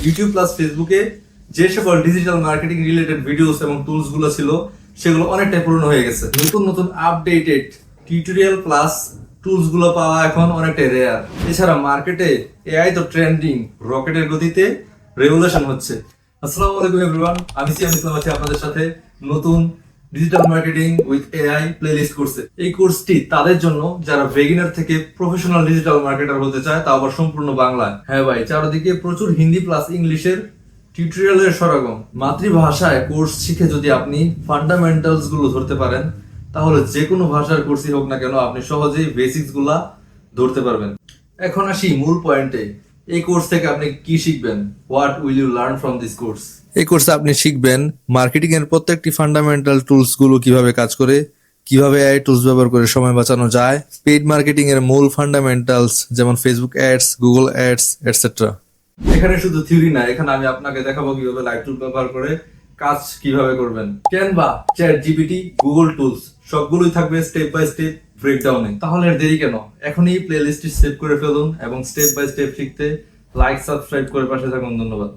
YouTube plus ফেসবুকে যে সকল ডিজিটাল মার্কেটিং রিলেটেড ভিডিওস এবং টুলস গুলো ছিল সেগুলো অনেকটাই পুরনো হয়ে গেছে। নতুন নতুন আপডেটেড টিউটোরিয়াল প্লাস টুলস গুলো পাওয়া এখন অনেকটাই রেয়ার। এছাড়া মার্কেটে এআই তো ট্রেন্ডিং রকেটের গতিতে রেভলিউশন হচ্ছে। আসসালামু আলাইকুম এভরিওয়ান, আমি সিয়াম ইসলাম আছি আপনাদের সাথে নতুন digital marketing with AI playlist কোর্সে। এই কোর্সটি তাদের জন্য যারা বেগিনার থেকে প্রফেশনাল ডিজিটাল মার্কেটার হতে চায়, তা আবার সম্পূর্ণ বাংলায়। হ্যাঁ ভাই, চারদিকে প্রচুর হিন্দি প্লাস ইংলিশের টিউটোরিয়ালের সরগম। মাতৃভাষায় কোর্স শিখে যদি আপনি ফান্ডামেন্টালস গুলো ধরতে পারেন, তাহলে যে কোনো ভাষার কোর্সই হোক না কেন আপনি সহজেই বেসিক্স গুলা ধরতে পারবেন। এখন আসি মূল পয়েন্টে। এই কোর্স থেকে আপনি কি শিখবেন? What will you learn from this course? এই কোর্সে আপনি শিখবেন মার্কেটিং এর প্রত্যেকটি ফান্ডামেন্টাল টুলস গুলো কিভাবে কাজ করে, কিভাবে এআই টুলস ব্যবহার করে সময় বাঁচানো যায়, পেইড মার্কেটিং এর মূল ফান্ডামেন্টালস যেমন Facebook ads, Google ads etcetera. এখানে শুধু থিওরি না, এখানে আমি আপনাকে দেখাবো কিভাবে লাইভ টুল ব্যবহার করে কাজ কিভাবে করবেন। Canva, chat GPT, Google tools সবগুলোই থাকবে স্টেপ বাই স্টেপ ব্রেকডাউনে। তাহলে আর দেরি কেন, এখনই প্লেলিস্টটি সেভ করে ফেলুন এবং স্টেপ বাই স্টেপ শিখতে লাইক সাবস্ক্রাইব করে পাশে থাকুন। ধন্যবাদ।